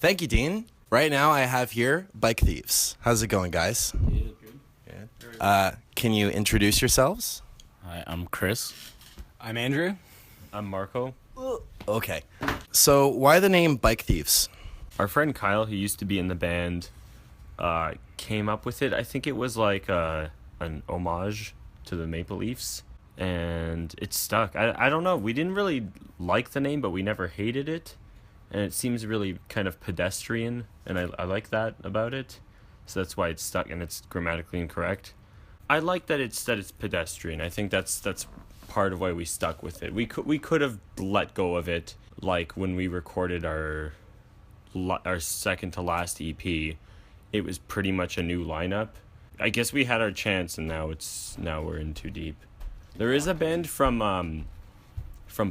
Thank you, Dean. Right now I have here Bike Thieves. How's it going, guys? Good. Can you introduce yourselves? Hi, I'm Chris. I'm Andrew. I'm Marco. Okay. So why the name Bike Thieves? Our friend Kyle, who used to be in the band, came up with it. I think it was like an homage to the Maple Leafs, and it stuck. I don't know. We didn't really like the name, but we never hated it, and it seems really kind of pedestrian, and I like that about it. So that's why it's stuck, and it's grammatically incorrect. I like that it's pedestrian. I think that's part of why we stuck with it. We could have let go of it, like when we recorded our second to last EP. It was pretty much a new lineup. I guess we had our chance, and now we're in too deep. There is a band from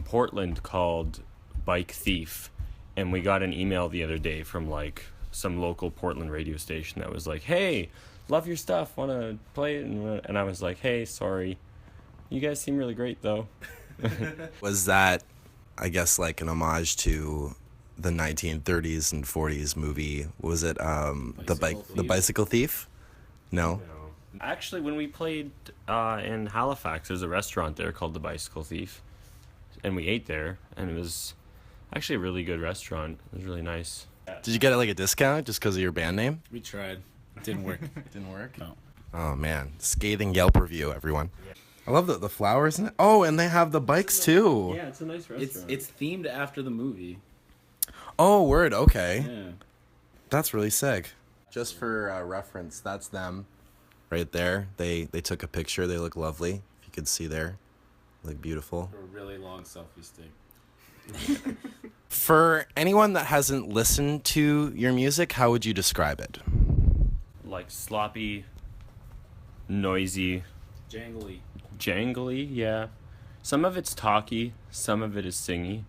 Portland called Bike Thief, and we got an email the other day from like some local Portland radio station that was like, "Hey, love your stuff, want to play it?" And I was like, "Hey, sorry. You guys seem really great, though." Was that, I guess, like an homage to the 1930s and 40s movie? Was it the Bicycle Thief? No. Actually, when we played in Halifax, there's a restaurant there called the Bicycle Thief, and we ate there, and it was actually a really good restaurant. It was really nice. Did you get like a discount just because of your band name? We tried. It didn't work. Didn't work? No. Oh man, scathing Yelp review, everyone. I love the flowers in it. Oh, and they have the bikes too. Yeah, it's a nice restaurant. It's themed after the movie. Oh, word. Okay. Yeah. That's really sick. Just for reference, that's them right there. They took a picture. They look lovely. If you could see there. They look beautiful. A really long selfie stick. For anyone that hasn't listened to your music, how would you describe it? Like sloppy, noisy, jangly, yeah. Some of it's talky, some of it is singy.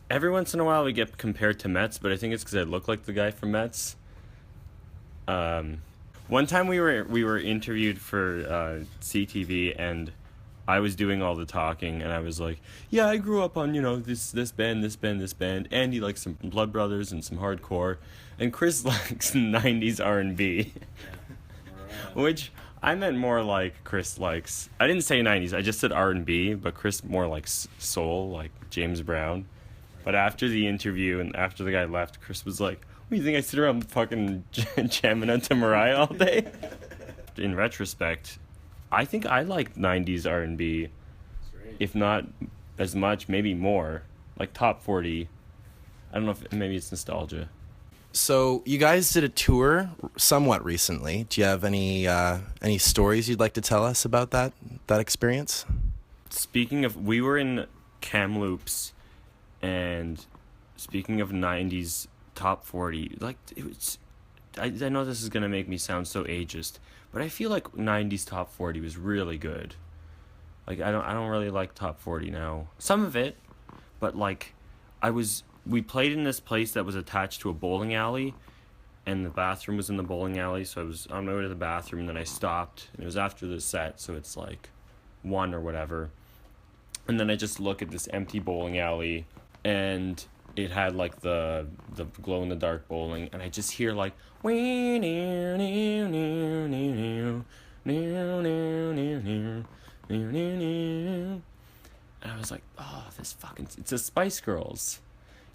Every once in a while we get compared to Mets, but I think it's because I look like the guy from Mets. One time we were interviewed for CTV, and I was doing all the talking, and I was like, "Yeah, I grew up on this band. Andy likes some Blood Brothers and some hardcore, and Chris likes 90s R&B," which I meant more like Chris likes. I didn't say 90s. I just said R&B, but Chris more like soul, like James Brown. But after the interview and after the guy left, Chris was like, "What do you think I sit around fucking jamming out to Mariah all day?" In retrospect, I think I like 90s R&B, if not as much, maybe more. Like top 40. I don't know if maybe it's nostalgia. So you guys did a tour somewhat recently. Do you have any stories you'd like to tell us about that experience? Speaking of, we were in Kamloops, and speaking of 90s top 40, like it was, I know this is gonna make me sound so ageist, but I feel like 90s top 40 was really good. Like I don't really like top 40 now. Some of it, but like we played in this place that was attached to a bowling alley, and the bathroom was in the bowling alley, so I was on my way to the bathroom, and then I stopped, and it was after the set, so it's like 1 or whatever. And then I just look at this empty bowling alley, and it had like the glow in the dark bowling, and I just hear like and I was like, "Oh, this fucking, it's the Spice Girls.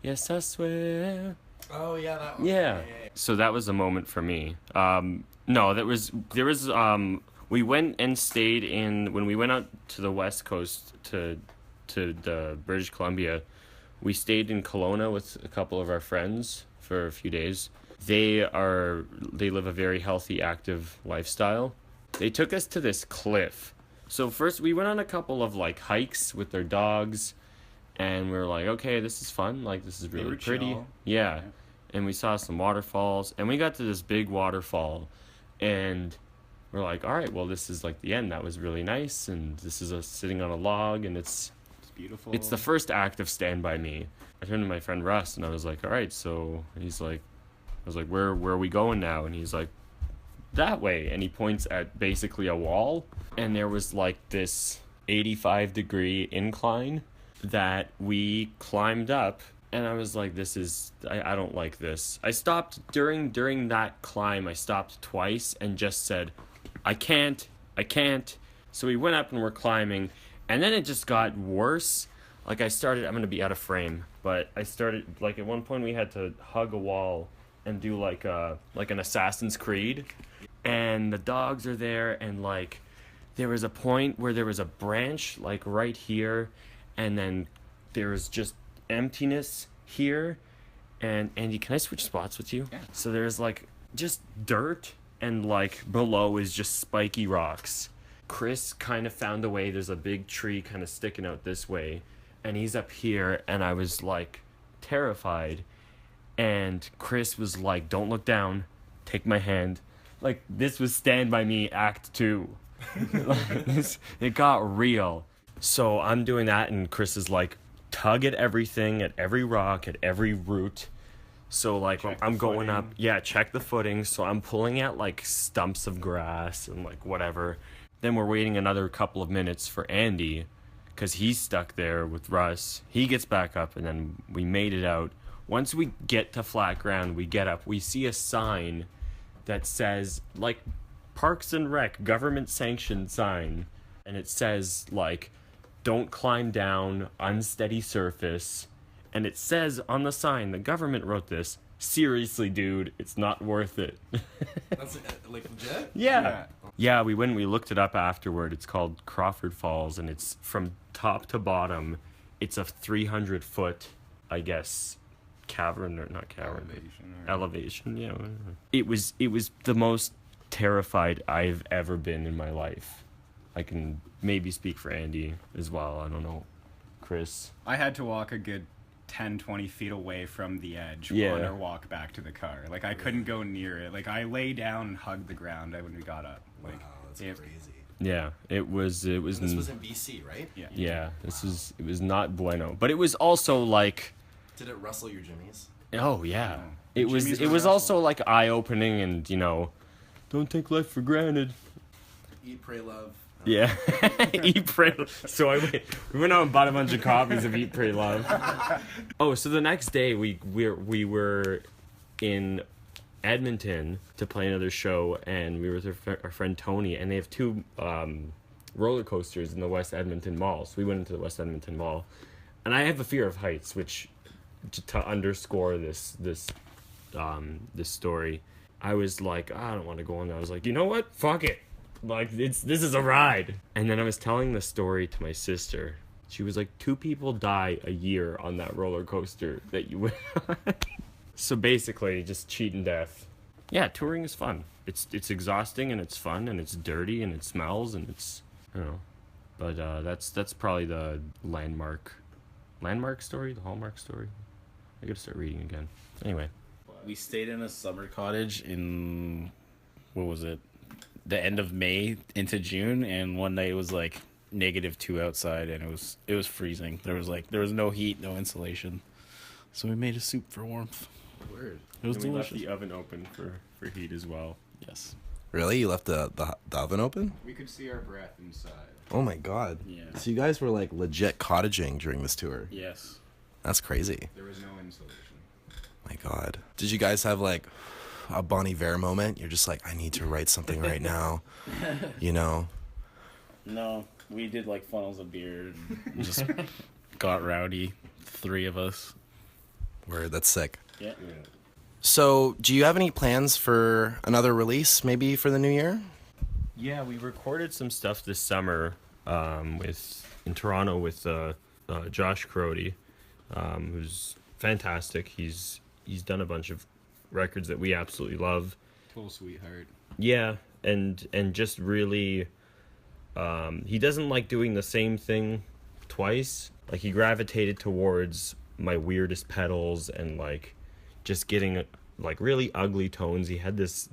Yes, I swear." Oh yeah, that one. Yeah. So that was a moment for me. No, there was we went and stayed in, when we went out to the West Coast to the British Columbia, we stayed in Kelowna with a couple of our friends for a few days. They live a very healthy, active lifestyle. They took us to this cliff. So first we went on a couple of like hikes with their dogs, and we were like, okay, this is fun. Like, this is really pretty. Chill. Yeah. And we saw some waterfalls, and we got to this big waterfall, and we're like, all right, well, this is like the end. That was really nice, and this is us sitting on a log, and it's beautiful. It's the first act of Stand By Me. I turned to my friend Russ, and I was like, all right, so, and he's like, I was like, where are we going now? And he's like, that way. And he points at basically a wall, and there was like this 85-degree incline that we climbed up And I was like, I don't like this. I stopped during that climb. I stopped twice and just said, I can't. So we went up and we're climbing, and then it just got worse. Like I'm going to be out of frame, but I started, like at one point we had to hug a wall and do like an Assassin's Creed, and the dogs are there, and like there was a point where there was a branch like right here, and then there was just emptiness here. And Andy, can I switch spots with you? Yeah. So there's like just dirt, and like below is just spiky rocks. Chris kind of found a way. There's a big tree kind of sticking out this way, and he's up here, and I was like terrified. And Chris was like, don't look down, take my hand. Like this was Stand By Me Act 2. It got real. So I'm doing that, and Chris is like, tug at everything, at every rock, at every root. So like I'm going up, check the footing. So I'm pulling at like stumps of grass and like whatever. Then we're waiting another couple of minutes for Andy, because he's stuck there with Russ. He gets back up, and then we made it out. Once we get to flat ground, we get up. We see a sign that says like Parks and Rec government sanctioned sign, and it says like, don't climb down unsteady surface. And it says on the sign, the government wrote this, seriously dude, it's not worth it. That's like legit? Yeah, we went and we looked it up afterward. It's called Crawford Falls, and it's from top to bottom. It's a 300-foot, I guess, cavern, or not cavern, elevation. Yeah, it was the most terrified I've ever been in my life. I can maybe speak for Andy as well. I don't know, Chris. I had to walk a good 10, 20 feet away from the edge on our walk back to the car. Like, I couldn't go near it. Like, I lay down and hugged the ground when we got up. Like, wow, that's crazy. Yeah, it was. And this was in BC, right? Yeah. Yeah, it was not bueno. But it was also like... Did it rustle your jimmies? Oh, yeah. The It was jimmies were also like eye-opening, and, you know, don't take life for granted. Eat, pray, love. Yeah. Eat, Pray, so we went out and bought a bunch of copies of Eat, Pray, Love. Oh, so the next day we were in Edmonton to play another show, and we were with our friend Tony, and they have two roller coasters in the West Edmonton Mall. So we went into the West Edmonton Mall, and I have a fear of heights, which to underscore this story, I was like, I don't want to go on there. I was like, you know what? Fuck it. Like, this is a ride. And then I was telling the story to my sister. She was like, 2 people die a year on that roller coaster that you went on. So basically, just cheating death. Yeah, touring is fun. It's exhausting, and it's fun, and it's dirty, and it smells, and it's, you know. But that's probably the landmark story, the Hallmark story. I gotta start reading again. Anyway. We stayed in a summer cottage in, what was it, the end of May into June, and one night it was like -2 outside, and it was freezing. There was no heat, no insulation, so we made a soup for warmth. Weird. It was And we left delicious. the oven open for heat as well. Yes. Really? You left the oven open? We could see our breath inside. Oh my god. Yeah. So you guys were like legit cottaging during this tour. Yes. That's crazy. There was no insulation. My god. Did you guys have like a Bon Iver moment? You're just like, I need to write something right now. You know? No, we did like funnels of beer and just got rowdy. 3 of us. Word, that's sick. Yeah. So, do you have any plans for another release, maybe for the new year? Yeah, we recorded some stuff this summer in Toronto with Josh Crody, who's fantastic. He's done a bunch of records that we absolutely love. Total sweetheart. Yeah, and just really, he doesn't like doing the same thing twice. Like, he gravitated towards my weirdest pedals and like just getting like really ugly tones. He had this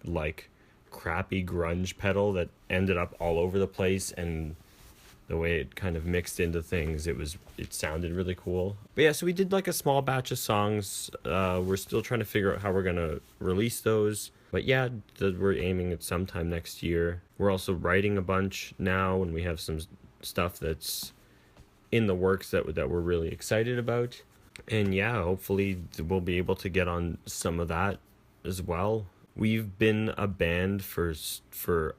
like crappy grunge pedal that ended up all over the place, and the way it kind of mixed into things, it sounded really cool. But yeah, so we did like a small batch of songs. We're still trying to figure out how we're gonna release those. But yeah, we're aiming at sometime next year. We're also writing a bunch now, and we have some stuff that's in the works that we're really excited about. And yeah, hopefully we'll be able to get on some of that as well. We've been a band for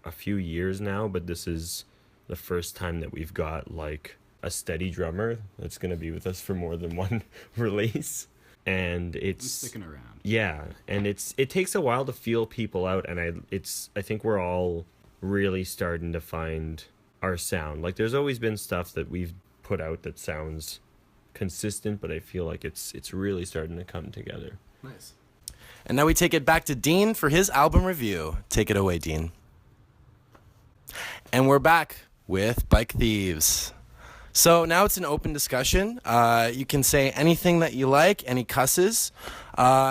a few years now, but this is the first time that we've got like a steady drummer that's going to be with us for more than one release. And it's I'm sticking around. Yeah, and it takes a while to feel people out, and I think we're all really starting to find our sound. Like there's always been stuff that we've put out that sounds consistent, but I feel like it's really starting to come together. Nice. And now we take it back to Dean for his album review. Take it away, Dean. And we're back with Bike Thieves. So now it's an open discussion. You can say anything that you like, any cusses.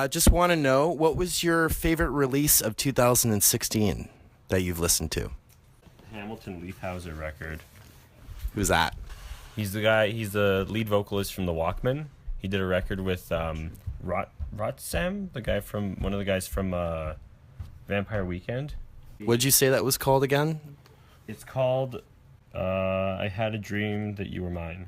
Just want to know, what was your favorite release of 2016 that you've listened to? Hamilton Leafhauser record. Who's that? He's the lead vocalist from the Walkmen. He did a record with Rotsam, one of the guys from Vampire Weekend. What'd you say that was called again? It's called I Had a Dream That You Were Mine.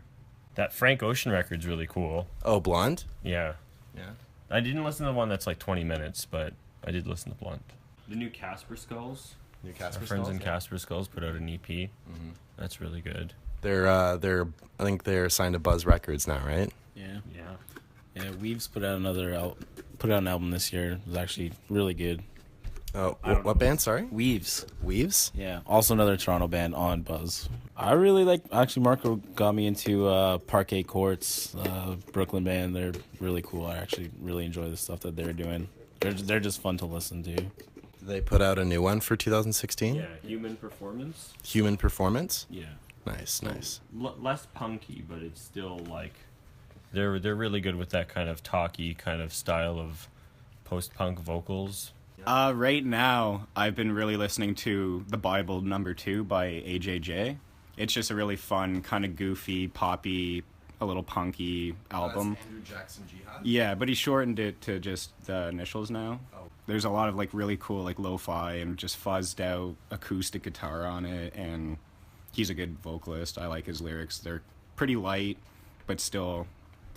That Frank Ocean record's really cool. Oh, Blonde? Yeah. Yeah. I didn't listen to the one that's like 20 minutes, but I did listen to Blonde. The new Casper Skulls. Our friends in Casper Skulls put out an EP. Mm-hmm. That's really good. I think they're signed to Buzz Records now, right? Yeah. Weaves put out an album this year. It was actually really good. Oh, what band? Sorry, Weaves. Weaves. Yeah, also another Toronto band on Buzz. I really like. Actually, Marco got me into Parquet Courts, Brooklyn band. They're really cool. I actually really enjoy the stuff that they're doing. They're just fun to listen to. They put out a new one for 2016. Yeah, Human Performance. Human Performance. Yeah. Nice. Less punky, but it's still like they're really good with that kind of talky kind of style of post-punk vocals. Right now, I've been really listening to The Bible #2 by AJJ. It's just a really fun, kind of goofy, poppy, a little punky album. Andrew Jackson Jihad. Yeah, but he shortened it to just the initials now. Oh. There's a lot of like really cool like lo-fi and just fuzzed out acoustic guitar on it, and he's a good vocalist. I like his lyrics. They're pretty light, but still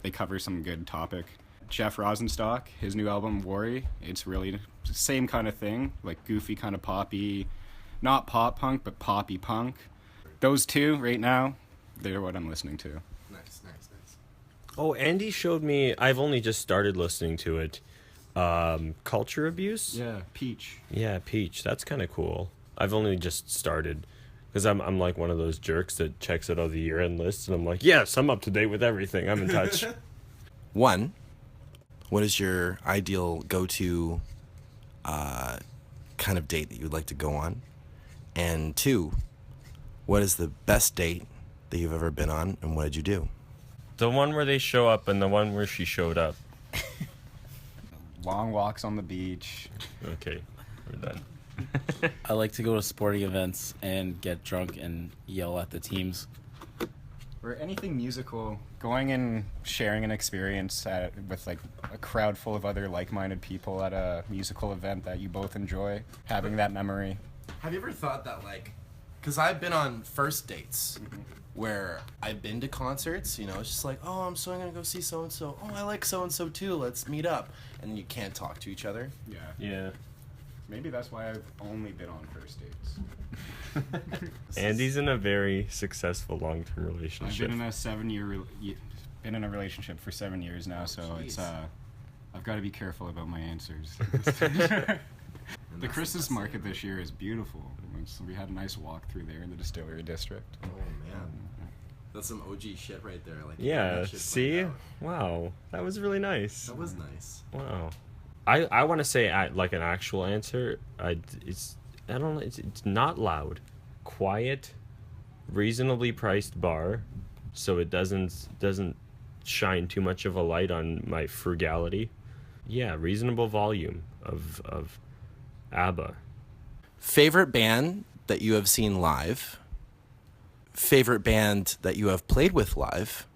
they cover some good topic. Jeff Rosenstock, his new album Worry, it's really the same kind of thing, like goofy kind of poppy, not pop punk, but poppy punk. Those two right now, they're what I'm listening to. Nice. Oh, Andy showed me. I've only just started listening to it. Culture Abuse. Yeah, Peach. Yeah, Peach. That's kind of cool. I've only just started because I'm like one of those jerks that checks out all the year-end lists, and I'm like, yes, I'm up to date with everything. I'm in touch. One, what is your ideal go-to kind of date that you would like to go on? And two, what is the best date that you've ever been on, and what did you do? The one where they show up and the one where she showed up. Long walks on the beach. Okay, we're done. I like to go to sporting events and get drunk and yell at the teams. Or anything musical, going and sharing an experience with like a crowd full of other like-minded people at a musical event that you both enjoy, having that memory. Have you ever thought that, like, because I've been on first dates where I've been to concerts, you know, it's just like, oh, I'm going to go see so-and-so. Oh, I like so-and-so too. Let's meet up. And then you can't talk to each other. Yeah. Yeah. Maybe that's why I've only been on first dates. Andy's in a very successful long-term I've relationship. been in a relationship for 7 years now, so it's I've got to be careful about my answers. The Christmas market this year is beautiful. We had a nice walk through there in the distillery district. Oh, man. That's some OG shit right there. Like, Yeah, see? Wow. That was really nice. That was nice. Wow. I want to say like an actual answer. It's not loud. Quiet, reasonably priced bar, so it doesn't shine too much of a light on my frugality. Yeah, reasonable volume of ABBA. Favorite band that you have seen live? Favorite band that you have played with live?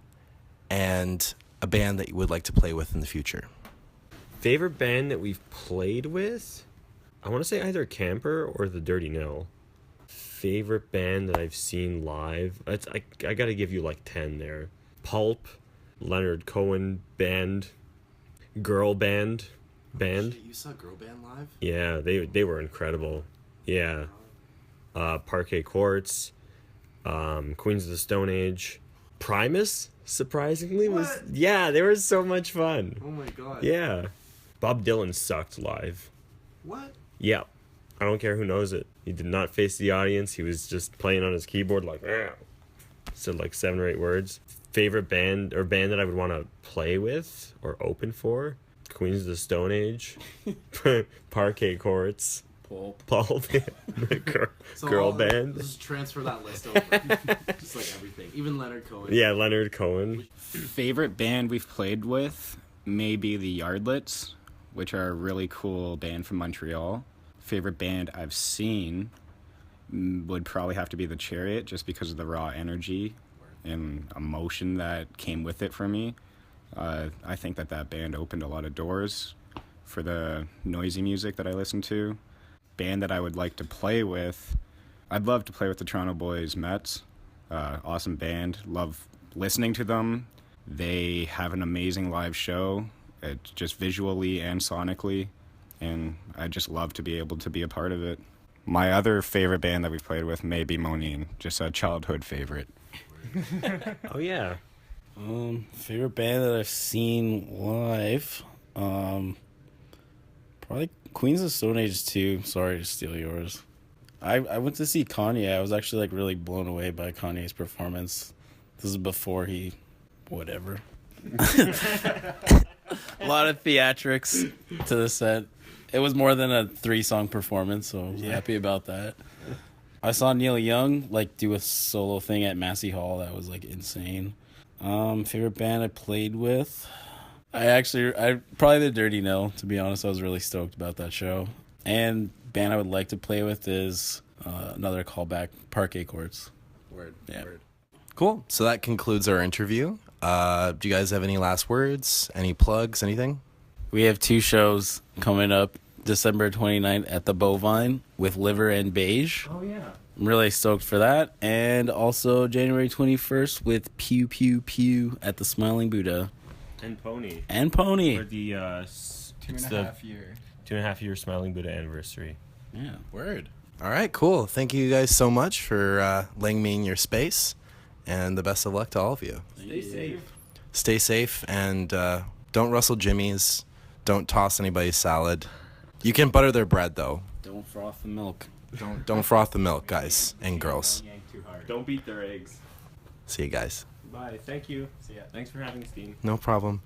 And a band that you would like to play with in the future? Favorite band that we've played with? I want to say either Camper or The Dirty Nil. Favorite band that I've seen live? I got to give you like 10 there. Pulp, Leonard Cohen band, girl band. Shit, you saw girl band live? Yeah, they were incredible. Yeah. Parquet Courts, Queens of the Stone Age, Primus, surprisingly, was... What? Yeah, they were so much fun. Oh my god. Yeah. Bob Dylan sucked live. What? Yeah. I don't care who knows it. He did not face the audience. He was just playing on his keyboard like, "Argh." Said like 7 or 8 words. Favorite band that I would want to play with or open for? Queens of the Stone Age, Parquet Courts, Paul Band, girl band. Just transfer that list over. Just like everything. Even Leonard Cohen. Yeah, Leonard Cohen. Favorite band we've played with may be the Yardlets, which are a really cool band from Montreal. Favorite band I've seen would probably have to be the Chariot, just because of the raw energy and emotion that came with it for me. I think that band opened a lot of doors for the noisy music that I listen to. Band that I would like to play with, I'd love to play with the Toronto Boys Mets. Awesome band. Love listening to them. They have an amazing live show, just visually and sonically, and I just love to be able to be a part of it. My other favorite band that we've played with may be Monine, just a childhood favorite. Oh yeah. Favorite band that I've seen live, probably Queens of Stone Age 2. Sorry to steal yours. I went to see Kanye. I was actually like really blown away by Kanye's performance. This is before he, whatever. A lot of theatrics to the set. It was more than a 3-song performance, so I was happy about that. I saw Neil Young like do a solo thing at Massey Hall. That was like insane. Favorite band I played with? I probably the Dirty Nil, to be honest. I was really stoked about that show. And band I would like to play with is another callback, Parquet Courts. Word. Yeah. Word. Cool. So that concludes our interview. Do you guys have any last words? Any plugs? Anything? We have 2 shows coming up. December 29th at the Bovine with Liver and Beige. Oh yeah. I'm really stoked for that. And also January 21st with Pew Pew Pew at the Smiling Buddha. And Pony. And Pony. For the 2.5 year Smiling Buddha anniversary. Yeah. Word. All right, cool. Thank you guys so much for letting me in your space, and the best of luck to all of you. Stay safe. Stay safe, and don't rustle jimmies. Don't toss anybody's salad. You can butter their bread, though. Don't froth the milk. Don't froth the milk, guys and girls. Don't beat their eggs. See you guys. Bye. Thank you. See ya. Thanks for having Steam. No problem.